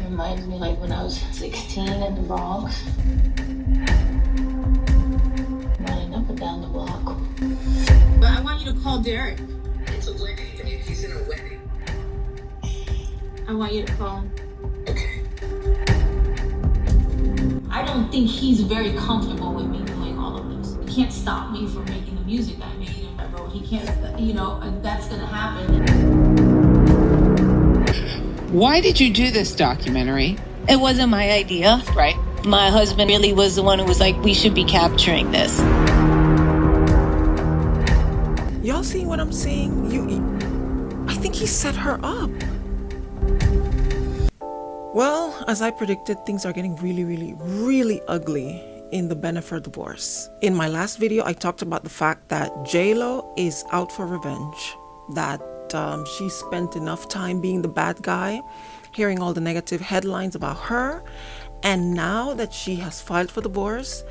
reminds me like when I was 16 in the Bronx. Running up and down the block. But I want you to call Derek. It's a wedding. He's in a wedding. I want you to call him. Okay. I don't think he's very comfortable with me doing all of this. He can't stop me from making the music I made and I wrote. He can't, and that's gonna happen. Why did you do this documentary? It wasn't my idea. Right. My husband really was the one who was like, we should be capturing this. Y'all see what I'm saying? I think he set her up. Well, as I predicted, things are getting really, really, really ugly in the Bennifer divorce. In my last video, I talked about the fact that J-Lo is out for revenge, that she spent enough time being the bad guy, hearing all the negative headlines about her, and now that she has filed for divorce,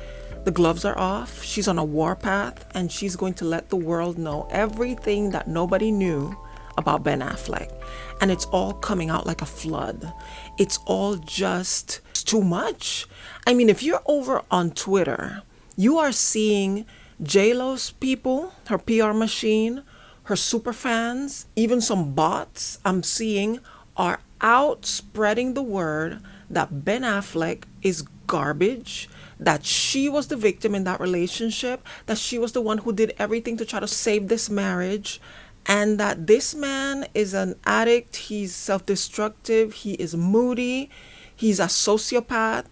the gloves are off, she's on a warpath, and she's going to let the world know everything that nobody knew about Ben Affleck. And it's all coming out like a flood. It's all just too much. I mean, if you're over on Twitter, you are seeing J-Lo's people, her PR machine, her super fans, even some bots I'm seeing are out spreading the word that Ben Affleck is garbage, that she was the victim in that relationship, that she was the one who did everything to try to save this marriage, and that this man is an addict, he's self-destructive, he is moody, he's a sociopath,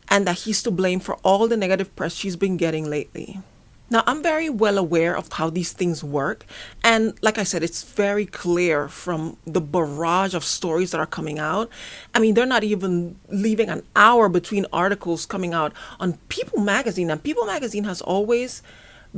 and that he's to blame for all the negative press she's been getting lately. Now, I'm very well aware of how these things work. And like I said, it's very clear from the barrage of stories that are coming out. I mean, they're not even leaving an hour between articles coming out on People Magazine. And People Magazine has always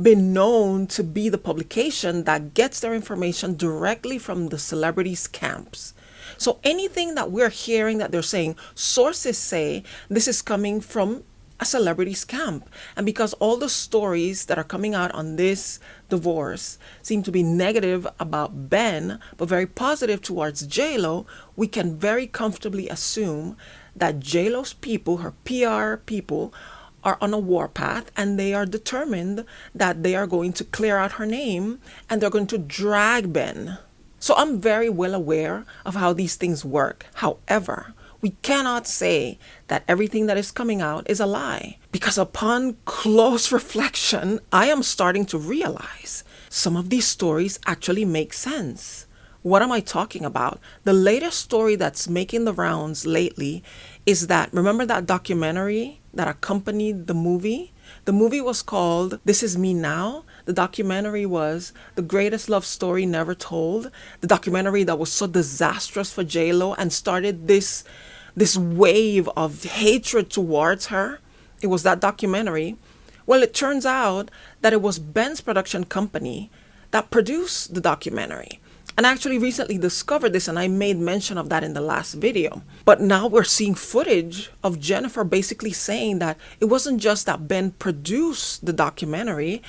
been known to be the publication that gets their information directly from the celebrities' camps. So anything that we're hearing that they're saying, sources say this is coming from a celebrity's camp. And because all the stories that are coming out on this divorce seem to be negative about Ben, but very positive towards J-Lo, we can very comfortably assume that J-Lo's people, her PR people, are on a warpath, and they are determined that they are going to clear out her name and they're going to drag Ben. So I'm very well aware of how these things work. However, we cannot say that everything that is coming out is a lie, because upon close reflection, I am starting to realize some of these stories actually make sense. What am I talking about? The latest story that's making the rounds lately is that, remember that documentary that accompanied the movie? The movie was called This Is Me Now. The documentary was The Greatest Love Story Never Told. The documentary that was so disastrous for J-Lo and started this wave of hatred towards her. It was that documentary. Well, it turns out that it was Ben's production company that produced the documentary. And I actually recently discovered this, and I made mention of that in the last video. But now we're seeing footage of Jennifer basically saying that it wasn't just that Ben produced the documentary,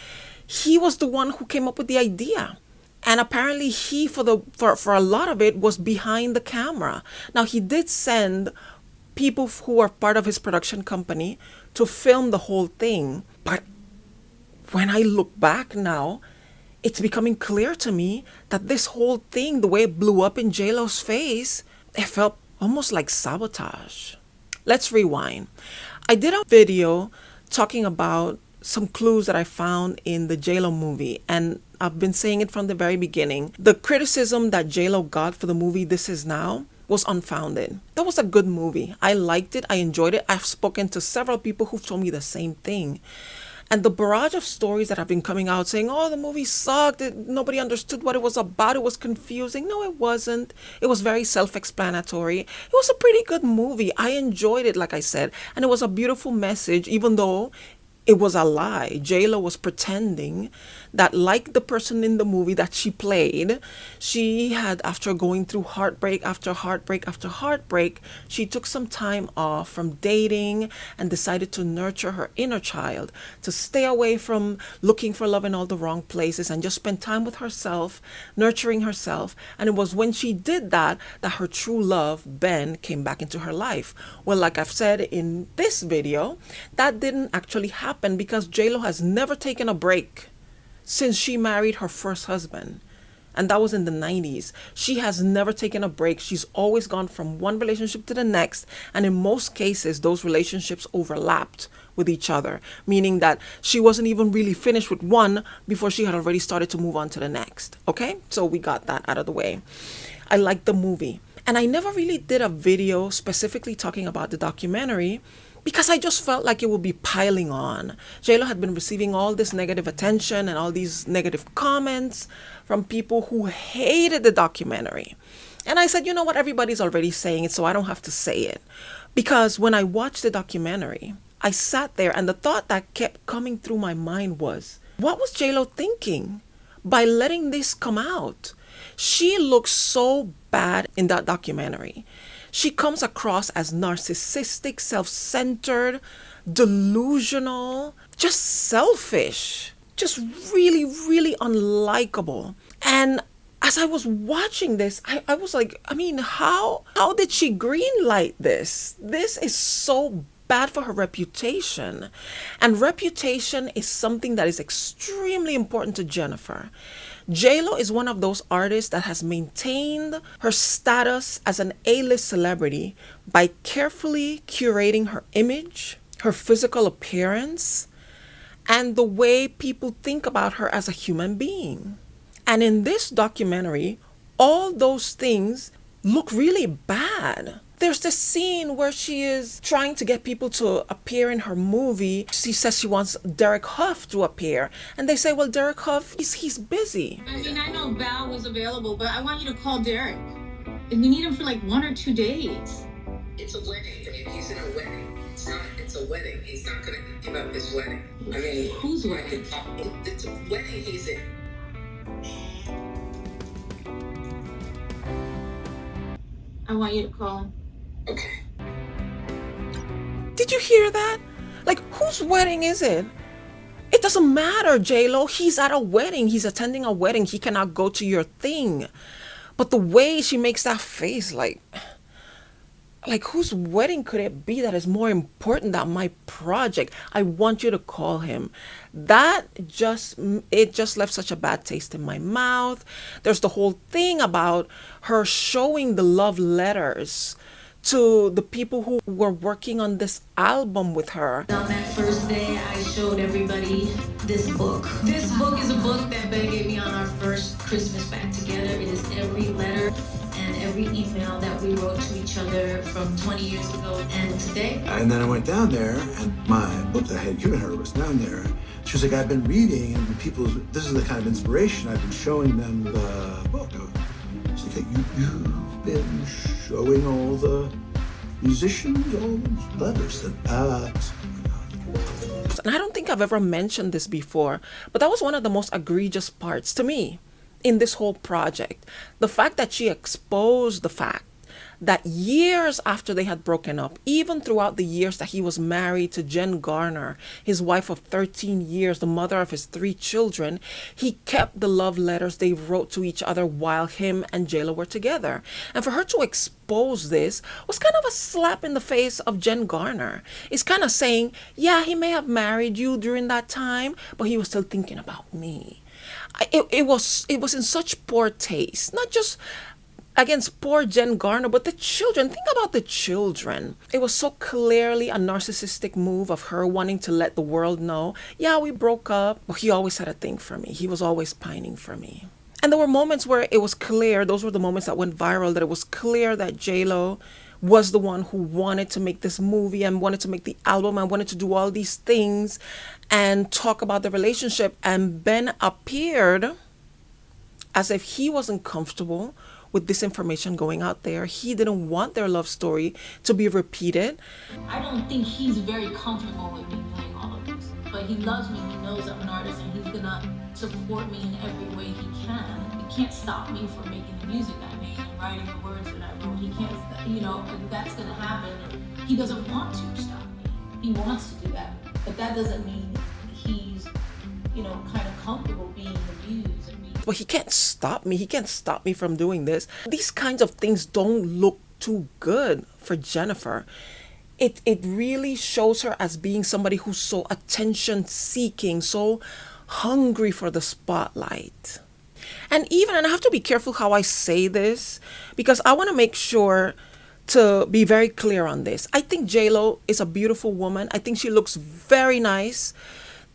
he was the one who came up with the idea. And apparently he, for a lot of it, was behind the camera. Now, he did send people who were part of his production company to film the whole thing. But when I look back now, it's becoming clear to me that this whole thing, the way it blew up in J-Lo's face, it felt almost like sabotage. Let's rewind. I did a video talking about some clues that I found in the J-Lo movie, and I've been saying it from the very beginning. The criticism that J-Lo got for the movie This Is Now was unfounded. That was a good movie. I liked it. I enjoyed it. I've spoken to several people who've told me the same thing. And the barrage of stories that have been coming out saying, oh, the movie sucked, nobody understood what it was about, it was confusing. No, it wasn't. It was very self-explanatory. It was a pretty good movie. I enjoyed it, like I said. And it was a beautiful message, even though it was a lie. J-Lo was pretending that, like the person in the movie that she played, she had, after going through heartbreak after heartbreak after heartbreak, she took some time off from dating and decided to nurture her inner child, to stay away from looking for love in all the wrong places and just spend time with herself, nurturing herself. And it was when she did that that her true love, Ben, came back into her life. Well, like I've said in this video, that didn't actually happen because J-Lo has never taken a break since she married her first husband. And that was in the 90s. She has never taken a break. She's always gone from one relationship to the next. And in most cases, those relationships overlapped with each other, meaning that she wasn't even really finished with one before she had already started to move on to the next. Okay? So we got that out of the way. I like the movie. And I never really did a video specifically talking about the documentary because I just felt like it would be piling on. J-Lo had been receiving all this negative attention and all these negative comments from people who hated the documentary. And I said, you know what, everybody's already saying it, so I don't have to say it. Because when I watched the documentary, I sat there and the thought that kept coming through my mind was, what was J-Lo thinking by letting this come out? She looks so bad in that documentary. She comes across as narcissistic, self-centered, delusional, just selfish, just really, really unlikable. And as I was watching this, I was like, I mean, how did she greenlight this? This is so bad for her reputation. And reputation is something that is extremely important to Jennifer. J-Lo is one of those artists that has maintained her status as an A-list celebrity by carefully curating her image, her physical appearance, and the way people think about her as a human being. And in this documentary, all those things look really bad. There's this scene where she is trying to get people to appear in her movie. She says she wants Derek Hough to appear. And they say, well, Derek Hough, he's busy. I mean, I know Val was available, but I want you to call Derek. And we need him for like 1 or 2 days. It's a wedding. I mean, he's in a wedding. It's a wedding. He's not going to give up his wedding. I mean, Whose wedding? It's a wedding he's in. I want you to call him. Okay. Did you hear that? Like, whose wedding is it? It doesn't matter, J-Lo. He's at a wedding. He's attending a wedding. He cannot go to your thing. But the way she makes that face, like whose wedding could it be that is more important than my project? I want you to call him. It just left such a bad taste in my mouth. There's the whole thing about her showing the love letters to the people who were working on this album with her. On that first day, I showed everybody this book. This book is a book that Ben gave me on our first Christmas back together. It is every letter and every email that we wrote to each other from 20 years ago and today. And then I went down there, and my book that I had given her was down there. She was like, I've been reading, and this is the kind of inspiration I've been showing them the book. She's like, you've been showing all the musicians all those letters that And I don't think I've ever mentioned this before, but that was one of the most egregious parts to me in this whole project. The fact that she exposed the fact that years after they had broken up, even throughout the years that he was married to Jen Garner, his wife of 13 years, the mother of his 3 children, he kept the love letters they wrote to each other while him and J-Lo were together. And for her to expose this was kind of a slap in the face of Jen Garner. It's kind of saying, yeah, he may have married you during that time, but he was still thinking about me. It was in such poor taste, not just against poor Jen Garner, but the children. Think about the children. It was so clearly a narcissistic move of her wanting to let the world know, yeah, we broke up, but he always had a thing for me. He was always pining for me. And there were moments where it was clear, those were the moments that went viral, that it was clear that J-Lo was the one who wanted to make this movie and wanted to make the album and wanted to do all these things and talk about the relationship. And Ben appeared as if he wasn't comfortable with this information going out there. He didn't want their love story to be repeated. I don't think he's very comfortable with me doing all of this. But but he loves me. He knows I'm an artist, and he's gonna support me in every way he can. He can't stop me from making the music I made and writing the words that I wrote. He can't, that's gonna happen. He doesn't want to stop me. He wants to do that, but that doesn't mean he's, kind of comfortable being abused and being. Well, he can't stop me. He can't stop me from doing this. These kinds of things don't look too good for Jennifer. It really shows her as being somebody who's so attention seeking, so hungry for the spotlight. And I have to be careful how I say this, because I want to make sure to be very clear on this. I think J-Lo is a beautiful woman. I think she looks very nice.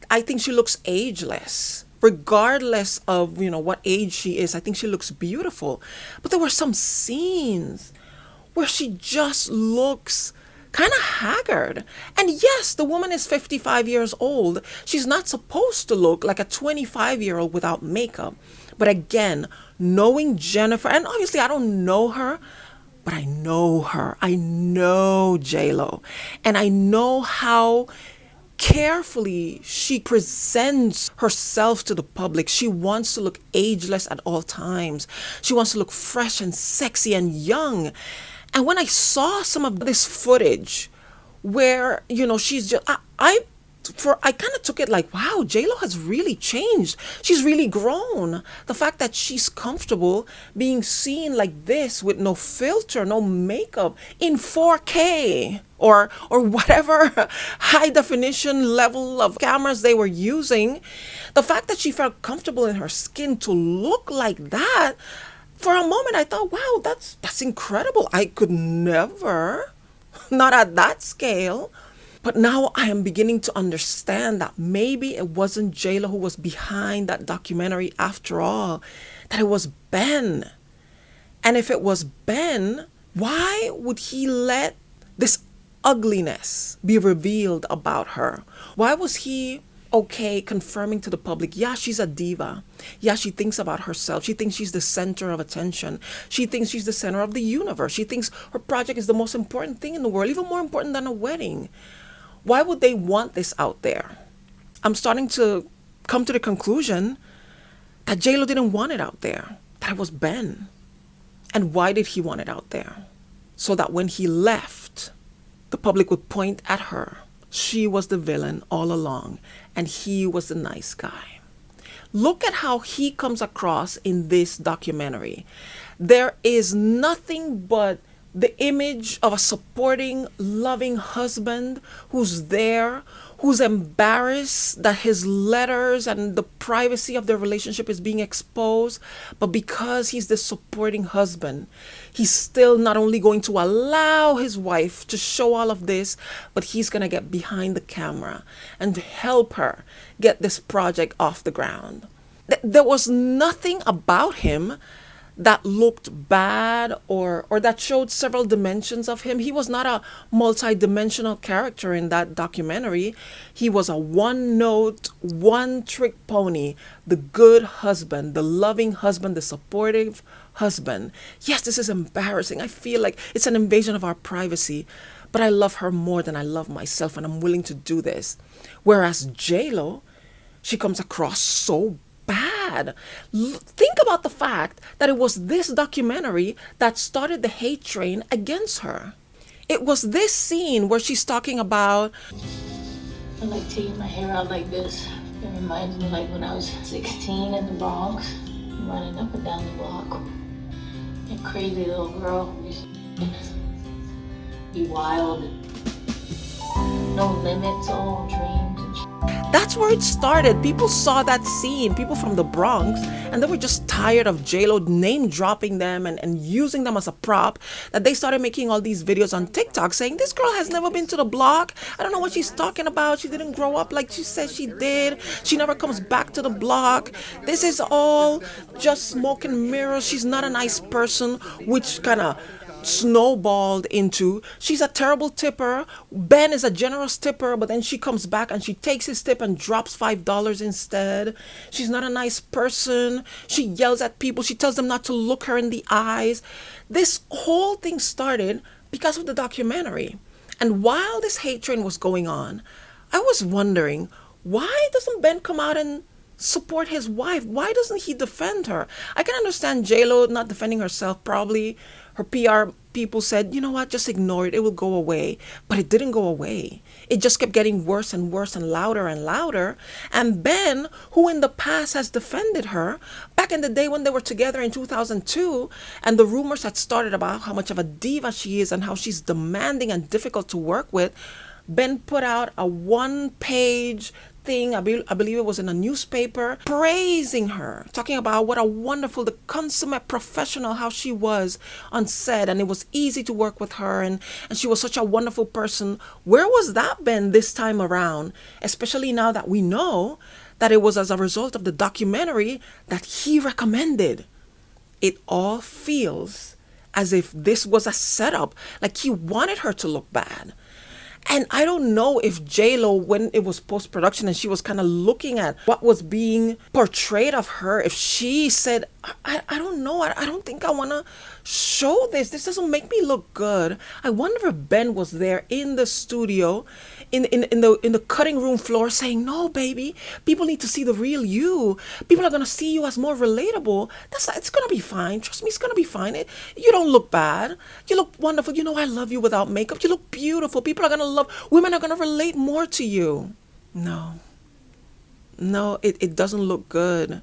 I think she looks ageless. Regardless of, what age she is, I think she looks beautiful. But there were some scenes where she just looks kind of haggard. And yes, the woman is 55 years old. She's not supposed to look like a 25-year-old without makeup. But again, knowing Jennifer, and obviously I don't know her, but I know her. I know J-Lo. And I know how carefully she presents herself to the public. She wants to look ageless at all times. She wants to look fresh and sexy and young. And when I saw some of this footage where, she's just, I kind of took it like, wow, J-Lo has really changed. She's really grown. The fact that she's comfortable being seen like this with no filter, no makeup in 4K or whatever high definition level of cameras they were using. The fact that she felt comfortable in her skin to look like that, for a moment I thought, wow, that's incredible. I could never, not at that scale. But now I am beginning to understand that maybe it wasn't J-Lo who was behind that documentary after all, that it was Ben. And if it was Ben, why would he let this ugliness be revealed about her? Why was he okay confirming to the public, yeah, she's a diva. Yeah, she thinks about herself. She thinks she's the center of attention. She thinks she's the center of the universe. She thinks her project is the most important thing in the world, even more important than a wedding. Why would they want this out there? I'm starting to come to the conclusion that J-Lo didn't want it out there, that it was Ben. And why did he want it out there? So that when he left, the public would point at her. She was the villain all along, and he was the nice guy. Look at how he comes across in this documentary. There is nothing but the image of a supporting, loving husband who's there, who's embarrassed that his letters and the privacy of their relationship is being exposed. But because he's the supporting husband, he's still not only going to allow his wife to show all of this, but he's going to get behind the camera and help her get this project off the ground. There was nothing about him that looked bad or that showed several dimensions of him. He was not a multi-dimensional character in that documentary. He was a one-note, one-trick pony, the good husband, the loving husband, the supportive husband. Yes, this is embarrassing. I feel like it's an invasion of our privacy, but I love her more than I love myself, and I'm willing to do this. Whereas J-Lo, she comes across so bad. Think about the fact that it was this documentary that started the hate train against her. It was this scene where she's talking about, I like taking my hair out like this. It reminds me like when I was 16 in the Bronx, running up and down the block. A crazy little girl. Be wild. No limits, all dreams and shit. That's where it started. People saw that scene, people from the Bronx, and they were just tired of J-Lo name dropping them and using them as a prop, that they started making all these videos on TikTok saying, this girl has never been to the block. I don't know what she's talking about. She didn't grow up like she said she did. She never comes back to the block. This is all just smoke and mirrors. She's not a nice person, which kind of snowballed into, she's a terrible tipper. Ben is a generous tipper, but then she comes back and she takes his tip and drops $5 instead. She's not a nice person. She yells at people. She tells them not to look her in the eyes. This whole thing started because of the documentary. And while this hate train was going on, I was wondering, Why doesn't Ben come out and support his wife? Why doesn't he defend her? I can understand J-Lo not defending herself. Probably her PR people said, you know what, just ignore it. It will go away. But it didn't go away. It just kept getting worse and worse and louder and louder. And Ben, who in the past has defended her, back in the day when they were together in 2002, and the rumors had started about how much of a diva she is and how she's demanding and difficult to work with, Ben put out a one-page thing, I believe it was in a newspaper, praising her, talking about what a wonderful, the consummate professional, how she was on set, and it was easy to work with her, and she was such a wonderful person. Where was that Ben this time around? Especially now that we know that it was as a result of the documentary that he recommended. It all feels as if this was a setup, like he wanted her to look bad. And I don't know if J-Lo, when it was post-production and she was kind of looking at what was being portrayed of her, if she said, I don't know, I don't think I want to show this. This doesn't make me look good. I wonder if Ben was there in the studio, in the cutting room floor saying, no, baby, people need to see the real you. People are going to see you as more relatable. It's going to be fine. Trust me, it's going to be fine. You don't look bad. You look wonderful. You know, I love you without makeup. You look beautiful. People are going to love, women are going to relate more to you. No, it doesn't look good.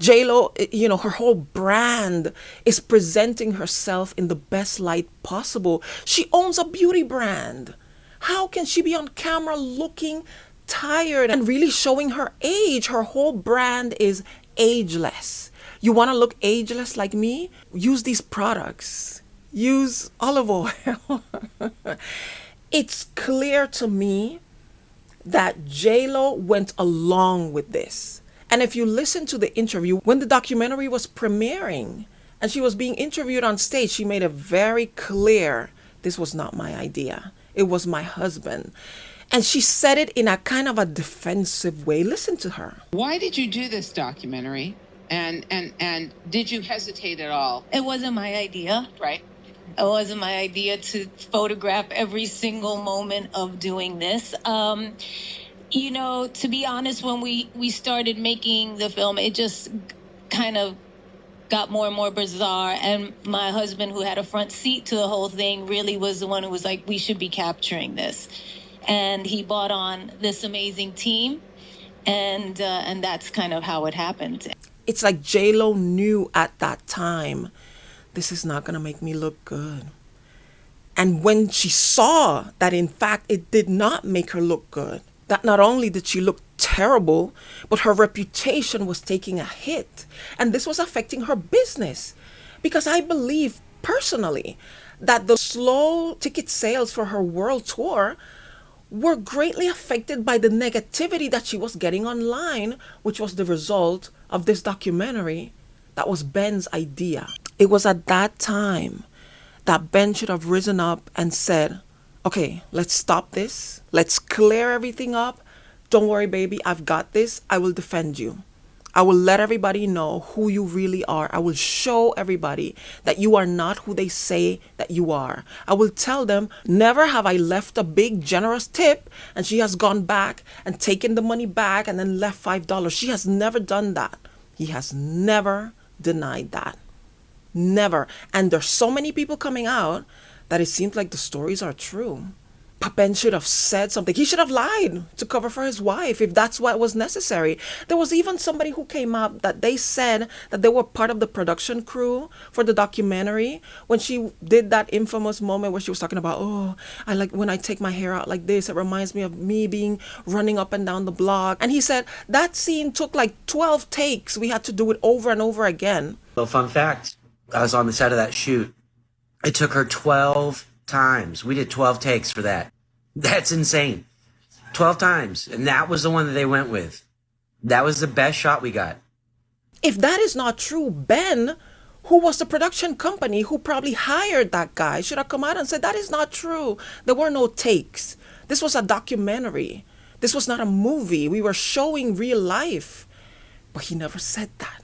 J-Lo, you know, her whole brand is presenting herself in the best light possible. She owns a beauty brand. How can she be on camera looking tired and really showing her age? Her whole brand is ageless. You want to look ageless like me? Use these products. Use olive oil. It's clear to me that J-Lo went along with this. And if you listen to the interview, when the documentary was premiering and she was being interviewed on stage, she made it very clear, this was not my idea. It was my husband. And she said it in a kind of a defensive way. Listen to her. Why did you do this documentary? And did you hesitate at all? It wasn't my idea. Right. It wasn't my idea to photograph every single moment of doing this. You know, to be honest, when we started making the film, it just kind of got more and more bizarre. And my husband, who had a front seat to the whole thing, really was the one who was like, we should be capturing this. And he brought on this amazing team. And that's kind of how it happened. It's like J-Lo knew at that time, this is not going to make me look good. And when she saw that, in fact, it did not make her look good, that not only did she look terrible, but her reputation was taking a hit. And this was affecting her business. Because I believe personally that the slow ticket sales for her world tour were greatly affected by the negativity that she was getting online, which was the result of this documentary that was Ben's idea. It was at that time that Ben should have risen up and said, okay, let's stop this. Let's clear everything up. Don't worry, baby. I've got this. I will defend you. I will let everybody know who you really are. I will show everybody that you are not who they say that you are. I will tell them, never have I left a big, generous tip and she has gone back and taken the money back and then left $5. She has never done that. He has never denied that. Never. And there's so many people coming out that it seems like the stories are true. But Ben should have said something. He should have lied to cover for his wife if that's what was necessary. There was even somebody who came out that they said that they were part of the production crew for the documentary when she did that infamous moment where she was talking about, oh, I like when I take my hair out like this, it reminds me of me being running up and down the block. And he said that scene took like 12 takes. We had to do it over and over again. Well, fun fact, I was on the set of that shoot. It took her 12 times. We did 12 takes for that. That's insane. 12 times. And that was the one that they went with. That was the best shot we got. If that is not true, Ben, who was the production company who probably hired that guy, should have come out and said, that is not true. There were no takes. This was a documentary. This was not a movie. We were showing real life. But he never said that.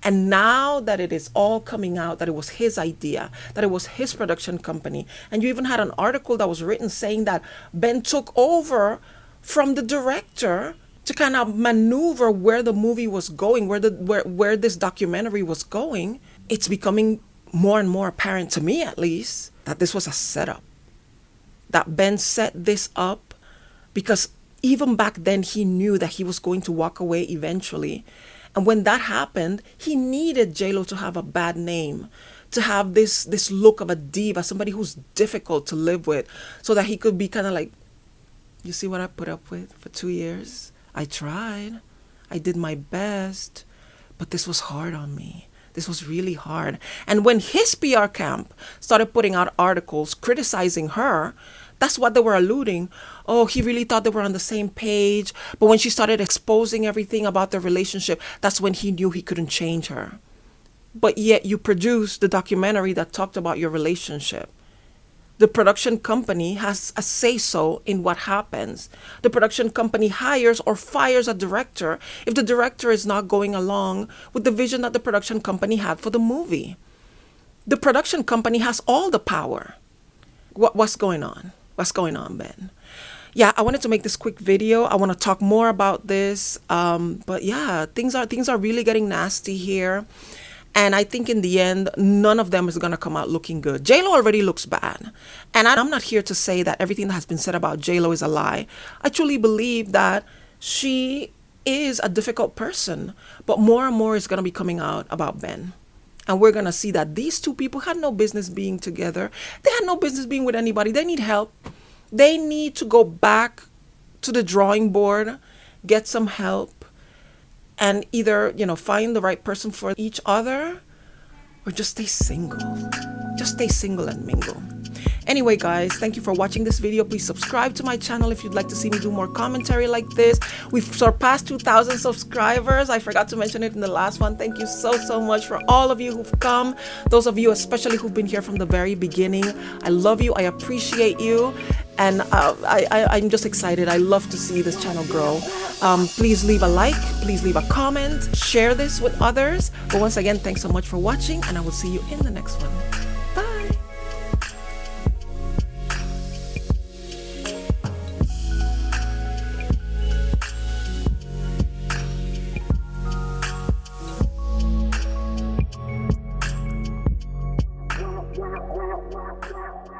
And now that it is all coming out, that it was his idea, that it was his production company, and you even had an article that was written saying that Ben took over from the director to kind of maneuver where the movie was going, where this documentary was going, it's becoming more and more apparent to me, at least, that this was a setup. That Ben set this up because even back then he knew that he was going to walk away eventually. And when that happened, he needed J-Lo to have a bad name, to have this look of a diva, somebody who's difficult to live with, so that he could be kind of like, you see what I put up with for 2 years? I tried. I did my best. But this was hard on me. This was really hard. And when his PR camp started putting out articles criticizing her, that's what they were alluding. Oh, he really thought they were on the same page. But when she started exposing everything about their relationship, that's when he knew he couldn't change her. But yet you produced the documentary that talked about your relationship. The production company has a say-so in what happens. The production company hires or fires a director if the director is not going along with the vision that the production company had for the movie. The production company has all the power. What's going on? What's going on, Ben? Yeah, I wanted to make this quick video. I want to talk more about this. But yeah, things are really getting nasty here. And I think in the end, none of them is going to come out looking good. J-Lo already looks bad. And I'm not here to say that everything that has been said about J-Lo is a lie. I truly believe that she is a difficult person. But more and more is going to be coming out about Ben. And we're going to see that these two people had no business being together. They had no business being with anybody. They need help. They need to go back to the drawing board, get some help, and either, find the right person for each other or just stay single. Just stay single and mingle. Anyway, guys, thank you for watching this video. Please subscribe to my channel if you'd like to see me do more commentary like this. We've surpassed 2,000 subscribers. I forgot to mention it in the last one. Thank you so much for all of you who've come. Those of you especially who've been here from the very beginning. I love you. I appreciate you. And I'm just excited. I love to see this channel grow. Please leave a like. Please leave a comment. Share this with others. But once again, thanks so much for watching. And I will see you in the next one. Bye. Wow.